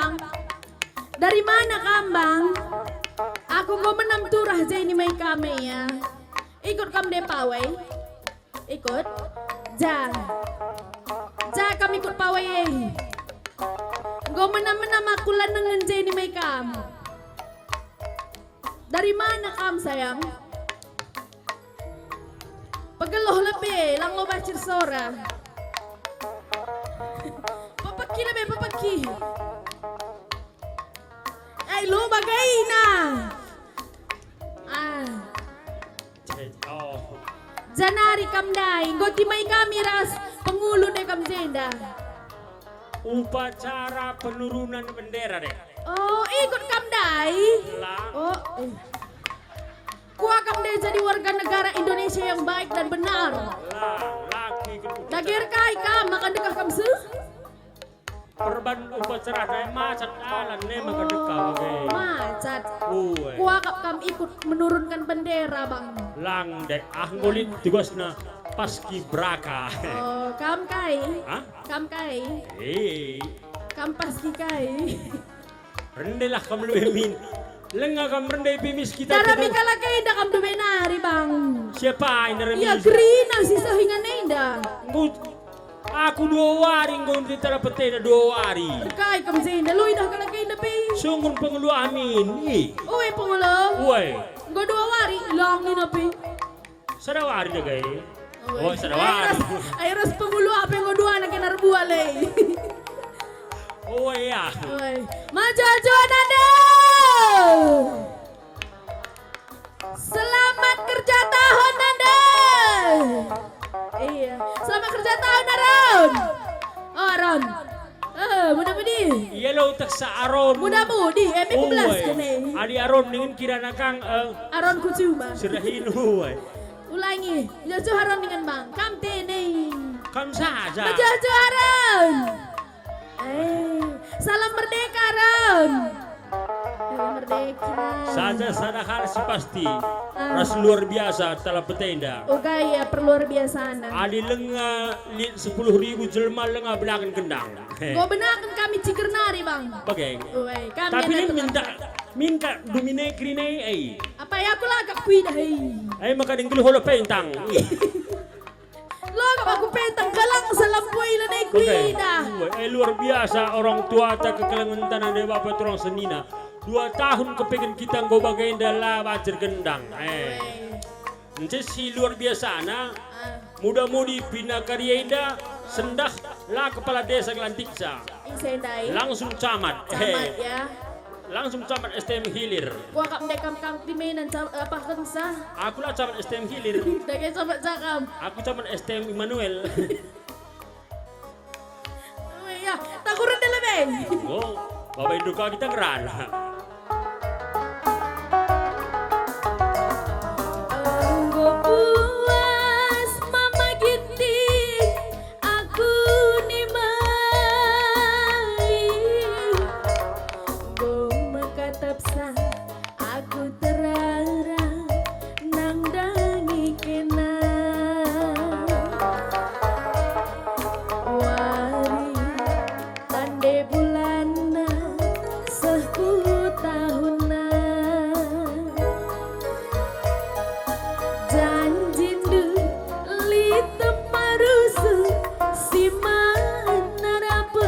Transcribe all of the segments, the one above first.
bang? Dari mana kambang? Aku mau menam turah aja ini mai kame ya. Ikut kam de pawai. Ikut. Ja. Ja kam ikut pawai. Go menam-menam aku lanengan aja ini mai kam. Dari mana kam sayang? Pegeloh lebih, lang lo bacir sora. Papaki lebih, papaki. Lo bagay na. Janari kamdai, goti may kamiras, penghulu deh kam jenda. Upacara penurunan bendera deh. Oh, ikut kamdai. Oh, Gua akan deh jadi warga negara Indonesia yang baik dan benar. Laki Dagir kai kam makan dekah kam su. Perban upacara dai macat alan ne maka dekah bagai. Macat. Uwe. Gua kam ikut menurunkan bendera bang. Lang dek ngulit tugasna paski braka. Oh, kam kai. Hah? Kam kai. Kam pasti kai. Rendelah kamu lebih min. Lenga kam rendai pimis kita. Cara mikala kay da kam dubenari bang. Siapa ini remis? Iya green ang sisahingan nenda. Aku 2 hari ngom di tara petena 2 hari. Kay kam zenda loy dah kala kay da pe. Sungguh pengulu amin. Uwe pengulo. Uwe. Go 2 hari lang ni na pe. Sadawari na gay. Oh, sadawari. Ay ras pengulo apa ngo 2 na kinarbual eh. Oh ya. Uwe. Majojo nade. Selamat kerja tahun Nanda. Iya, selamat kerja tahun Aron. Oh Aron. Mudah-mudi. Iya lo tak sa Aron. Mudah-mudi, MP11 kene. Adi Aron dengan kirana kang Aron kucuma. sirahin uwe. Ulangi, Jojo Aron dengan Bang. Kam tene. Kam saja. Jojo Aron. Salam merdeka Aron. Merdeka. Saja sadahar si pasti. Ras luar biasa telah petenda. Oh gaya perluar biasa na. Adi lenga 10.000 jelma lenga belakang kendang. Go benakan kami cikernari bang. Bagai. Uwe, kami Tapi ada ini tukang- minta domine krine Apa ya aku lagak kuida ay maka dingkul holo pentang. Lagak aku pentang galang sa lampuay na na kuida. Ay luar biasa orang tua tak kekelangan tanah de bapak turang senina. 2 tahun kepengen kita nggo bagain dala bacer gendang. Ence si luar biasa na muda-mudi pina karyenda sendah lah kepala desa Ngelantiksa. Isendai. Langsung camat. Camat ya. Langsung camat STM Hilir. Gua kap dekam kang pimenan apa kensa. Aku lah camat STM Hilir. Dagay camat cakam. Aku camat STM Immanuel. Ya, takuran na lebih. Oh, bapak duka kita ngerana. Anggo puas mama ginting aku ni mai. Go makatap sa aku terarang nang dangi kena. Wari tande bulana sehu tahuna. Janjindu li temarusu si manarapa.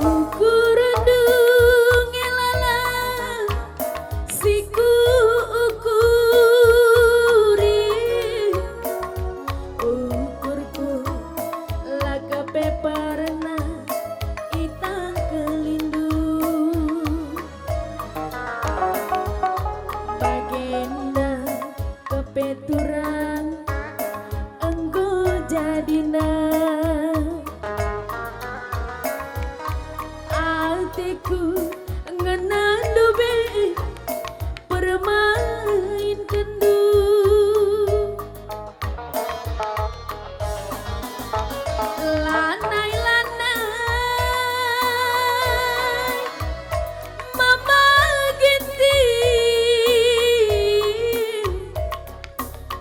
Ukurandu ngelala siku ukuri. Ukurku lakape parna itang kelindu. Bagenda kepeturan enggo jadina. Atiku ngenandu be permain kendu. Lanai-lanai mama ginting.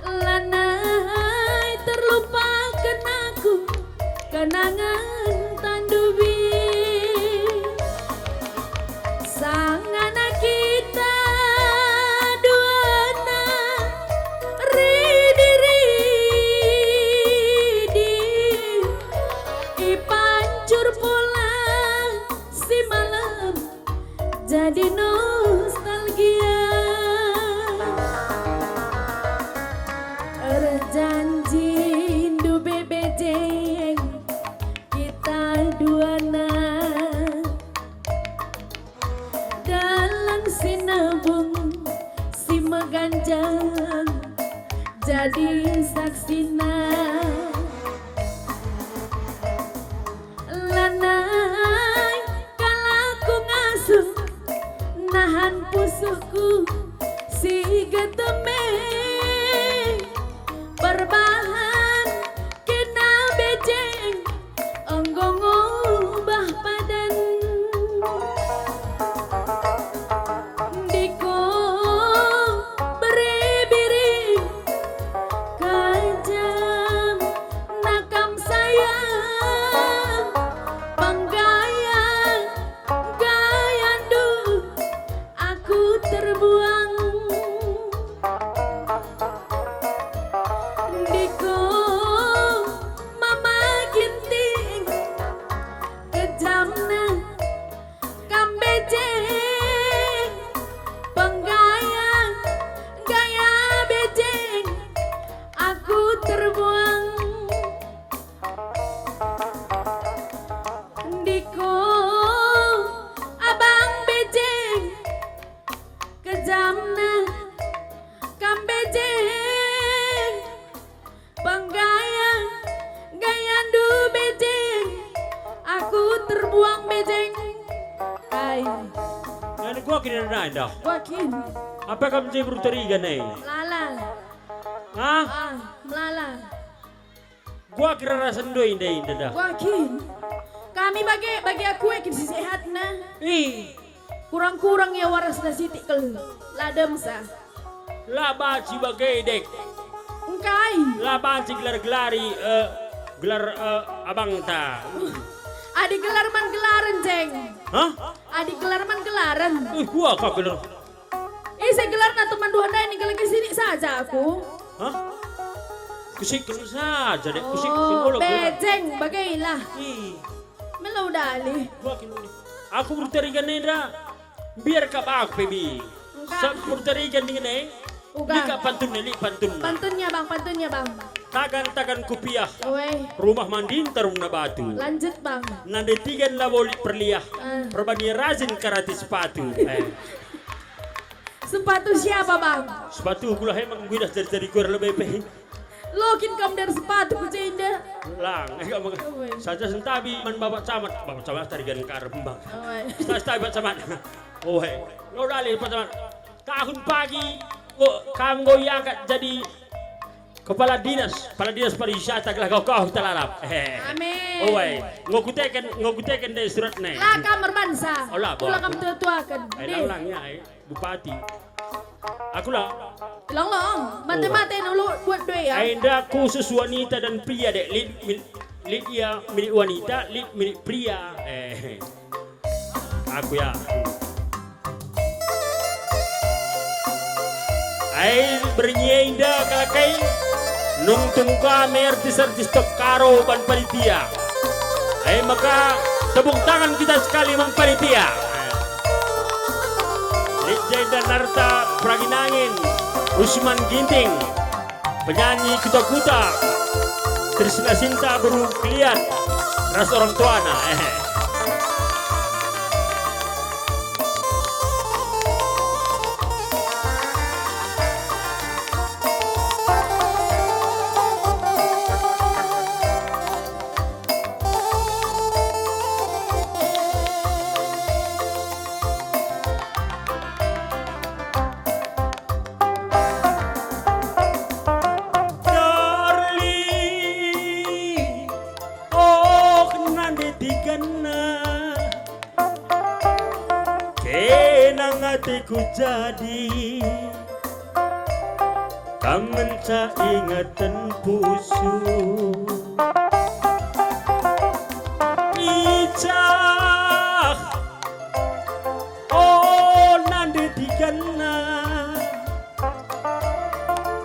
Lanai terlupakan kini na dah. Wakin. Apa kamu jadi berteriga nih? Melala. Hah? Melala. Gua kira rasa doi indah dah. Wakin. Kami bagi aku sisi sehat na. Ih, Kurang-kurang ya waras na sitik kel. Ladem sa. laba si bagai dek. Engkai. Laba si gelar-gelari gelar abang ta. Adik gelar man gelaran ceng. Hah? Adik gelar man gelaran. Gua kak gelar. Saya gelar na teman dua ini kalau kesini saja aku. Hah? Kusikin saja dek, kusik Oh, sinulog. bejeng bagailah. Ih, Melau dali. gua kini. Aku berteriga nih dah. Biar kap aku baby. Sa berteriga nih nih. Uga. Lika pantun nih, pantun. Pantunnya bang. Tagan kupiah. Weh, Rumah mandin tarung na batu. lanjut bang. Nande tigan la boli perliah. Ah. Perbani rajin karate sepatu. Sepatu siapa bang? Sepatu gula emang gue dah dari gue lebih peh. Lokin kamu dari sepatu ku cenda. Lang, kamu saja sentabi man bapak camat tadi gan karembang. Weh. Sentabi bapak camat. Oh hei, lo dali bapak camat. Tahun pagi, kamu gue angkat jadi kepala dinas pariwisata kelah kau telarap. Amin. Oh hei, ngokuteken deh surat nih. Lah kamar bansa. Oh, lah, Ulah bawa. kamu tuakan. Langnya bupati. Aku lah. Long. Mate-mate dulu buat dua ya. Ainda khusus wanita dan pria dek. Lid ya milik wanita, lid milik pria. Aku ya. Ai bernyiinda kalakai nung tungka artis top karo ban panitia. Maka tepuk tangan kita sekali mang panitia. Legenda Narta Praginangin, Usman Ginting, penyanyi kuta-kuta, Trisna Sinta baru lihat ras orang tuana. Darling, oh nande digana, kenang hatiku jadi, kangen ca ingatan pusu. Icah, oh nande digana.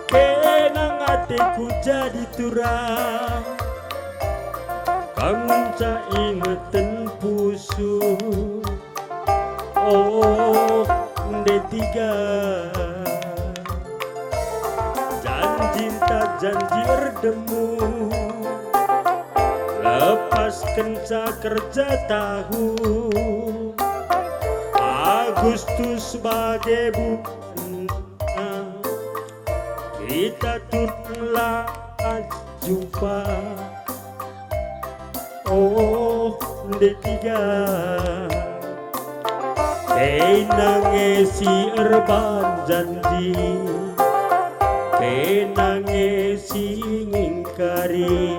Kenang hatiku jadi turang, kangen ca ingatan pusu. Oh D3, janji tak janji erdemu, lepaskan ca kerja tahu. Agustus sebagai bulan, kita telah jumpa. Oh D3, kenang si erban janji, kenang si ngingkari.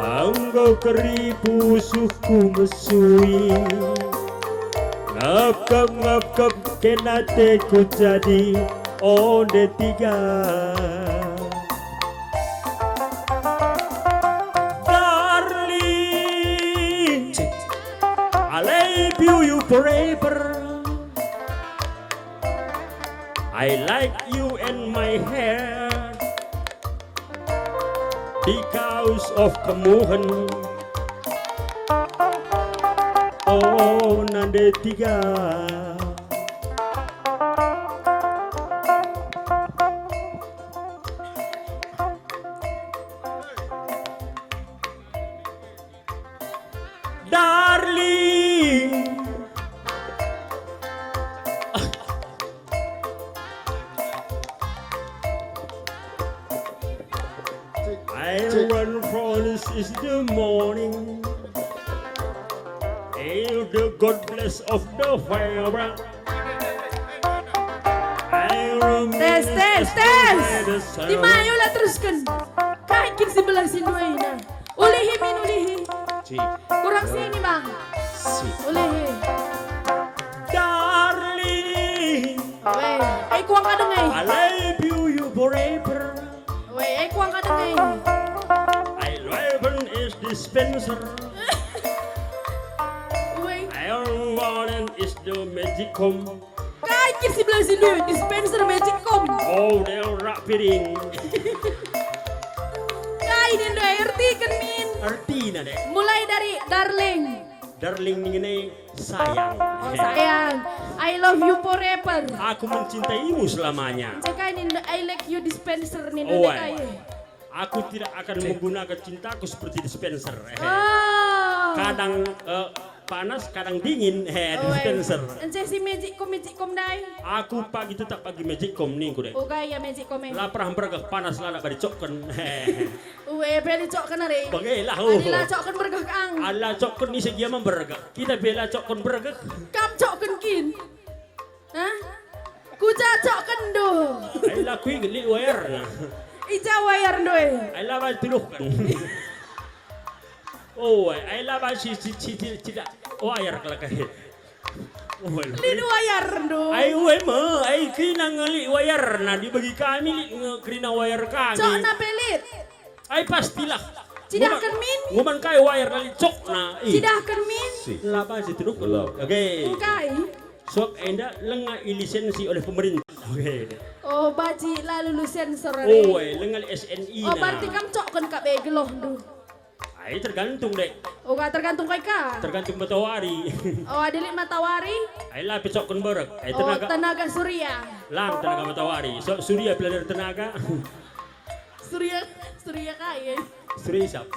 Anggo keribu suku mesui, ngap-ngap kenate ku jadi. Oh D3, darling, I love you forever. I like you and my hair because of kemuhen. Oh nande tiga. Darling, I run for this is the morning, Hail the goddess of the fire. Tes. Di mayo lah teruskan. Kaikin si belang si dua ini. Ulihi min ulihi. Si. Kurang sini bang. Si. Ulihi. Darling. Weh, kuang kadang I love you forever. Weh, kuang kadang I love is dispenser. Weh, I want is the magic comb. kaikin si belang si dua dispenser magic com. Oh, they're rapiding. Kainin dua arti kan min. Artinya deh. Mulai dari darling. Darling ini sayang. Oh sayang, I love you forever. Aku mencintaimu selamanya. Kainin I like you dispenser nih Oh, dua kaya. aku tidak akan menggunakan cintaku seperti dispenser. Oh. Kadang panas, kadang dingin. Dispenser. Ence si magic com dai. Aku pagi tetap pagi magic com nih kude. Oh kaya magic com. Lapar hamburger panas lah nak dicokkan. Uwe beli cok kan hari. Bagailah. Adila cok kan bergah kang. Allah cokkan ni segia memberger. Kita bela cokkan berger. Kam cok kan kin. Hah? Kuja cok kan do. Ayla kui geli wire. Ija wayar doy. Ayla ba tiluhkan. Oh, ayla ba si tidak wire kelakah. Oh, Lin wayar do. ay uwe mo, ay kinang li wire na di bagi kami krina wire kami. Cok na pelit. Ay pastilah. Cidahkan min. Nguman kay wire na cok na. Cidahkan min. Laba si tinuk. Oke. Kai. Sok enda lenga lisensi oleh pemerintah. Oke. Oh baji lalu lu sensor. Oh, lenga SNI Oh na. berarti kam cok kan kak begeloh do. Ay tergantung dek. Oh gak tergantung kai ka. Tergantung matahari. Oh adilik matahari. Ay lapis sok kon berek. Ay Oh tenaga. tenaga surya. Lang tenaga matahari. Sok surya pelajar tenaga. Surya kaya. Surya isap.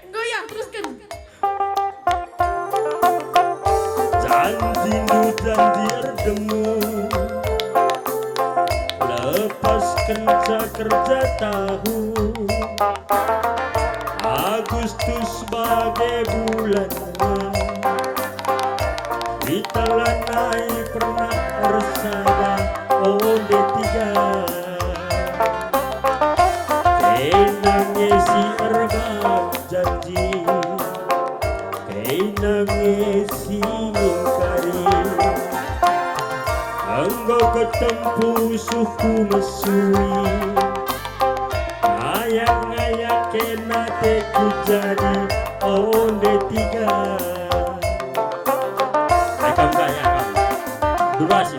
Goyang teruskan. Janji janji erdemu. Lepaskan kerja tahu. Agustus sebagai bulannya. Kita lanai pernah bersama. Oh D3. Kenangnya si erbang janji. Kenangnya si mingkari. Engkau ketempuh suku mesui. Ngayak-ngayak kena teku jadi onde 3. Rekam gaya kan. Durasi.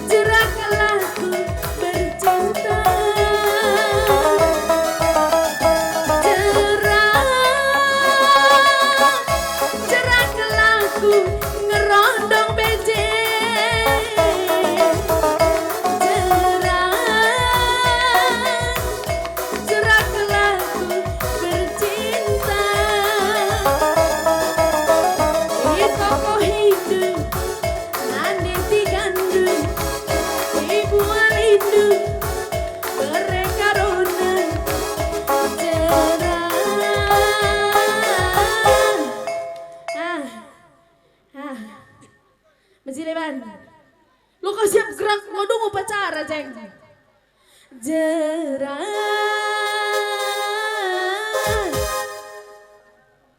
Cerahkanlah ku bercinta. Jileban. Lu kau siap gerak ngodong upacara, Ceng. Jerah.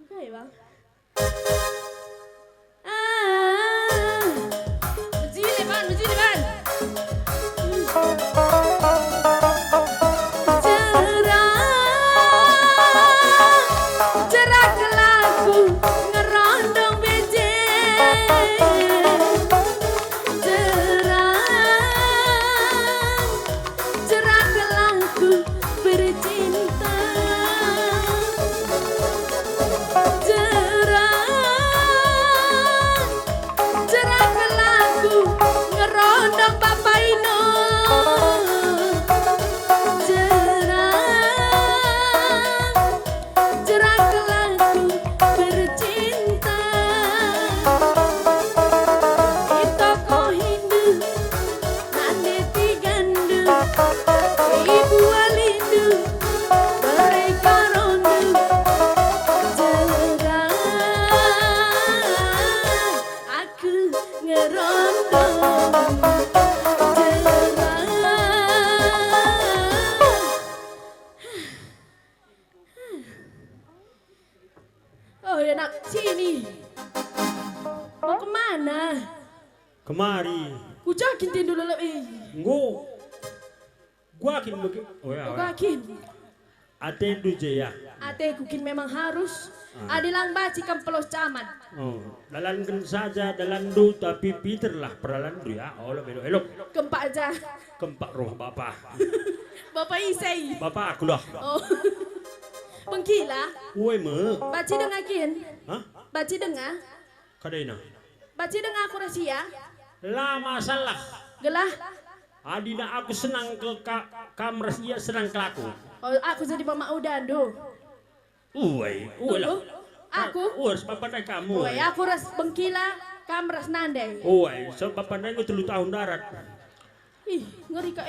Oke, Bang. Jileban. Jerah kelaku ngerondong beje. Jerah kelaku bercinta. Jerah kelaku ngerondong Bapak Ino. Jerah kelaku bercinta. Itoko Hindu nane tigandu. Ibu Walindu mereka rondu. Jerah aku ngerondong. Oh ya nak sini. Mau kemana? Kemari. Kucakin tidur dulu Gua akin begitu. Oh ya. Kucakin. Ate duje ya. Ate kukin memang harus. Adilang baci kan pelos camat. Oh, dalankan saja dalandu tapi piterlah peralandu ya. Oh, elok. Kempak aja. Kempak rumah bapak. Bapak Isai. Bapak aku lah. Oh. Bengkila. Woi me. Baci dengakin. Hah? Baci dengar. Kadaina. Baci dengar aku rahasia. Lah masalah. Gelah. Adina aku senang ke kamar dia senang ke aku. Oh, aku jadi mama udan do. Woi lah. Aku. Bapak naik kamu. Woi, aku ras bengkila, kamu ras nandai. Woi, so bapak naik 3 tahun darat. Ih, ngeri ka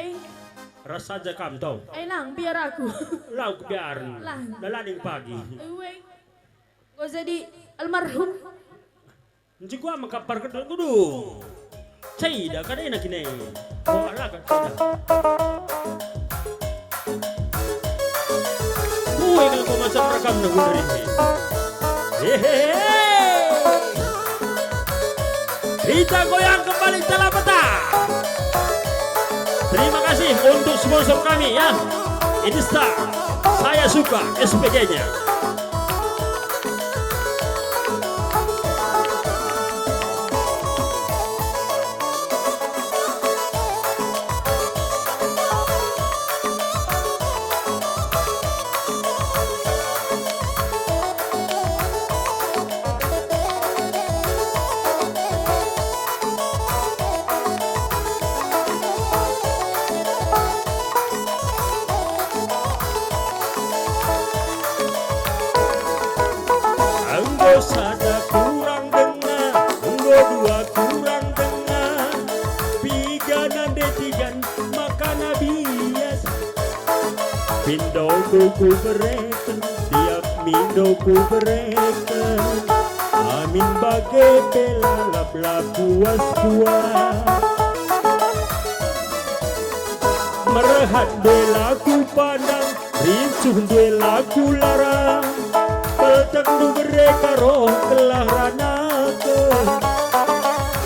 Ras saja kamu tahu. Lang, biar aku. Lau kebiaran. Lah. Dalaning pagi. Woi. Gua jadi almarhum. Nanti gua makapar ke dalam kudu. Cai kada enak ini. Oh ala kan sudah. Kalau kau macam rekam nak guna ini. Hehehe. Kita goyang kembali dalam peta. Terima kasih untuk sponsor kami ya. Ini Star. Saya suka SPG-nya. Sada kurang dengar, dua kurang dengar, tiga nande tigan makan bias. Pindo ku bereken, tiap mindo ku bereken. Amin bagai pelalap puas puas. Merehat belaku pandang, rincuh belaku larang. Peltak du mereka roh telah ranake.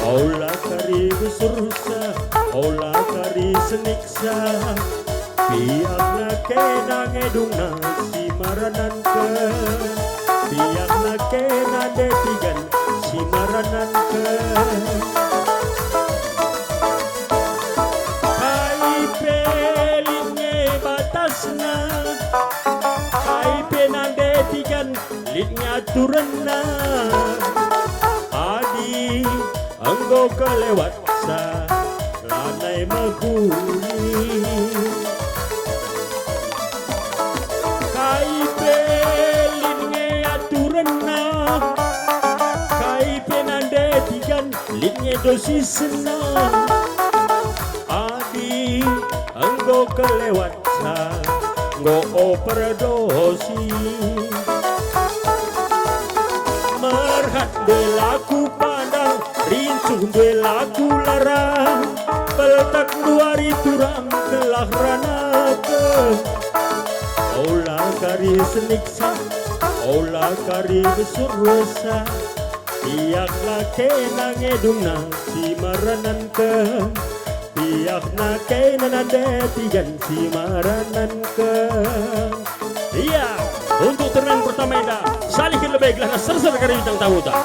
Aula kari besursa, aula kari seniksa. Biakna kena ngedung nasi maranan ke. Biakna kena detigan si maranan ke. Hai pelinge batasna. Hai penande tigan litnya turena. Adi anggo kelewat sa lanai mahuni. Kai pelinge aturena. Kai penande tigan litnya dosis senang. Adi anggo kelewat sa ngo overdosi. Merhat belaku pandang, rincuh belaku aku larang peltak luari turang kelah ranake Ola kari seniksa Ola kari besur rosa Tiak lake nangedung nang si maranan ke Tiak nake nanade tigan si maranan ke Iya, untuk turnamen pertama ini salih lebih gelas serser kari bintang tamu tak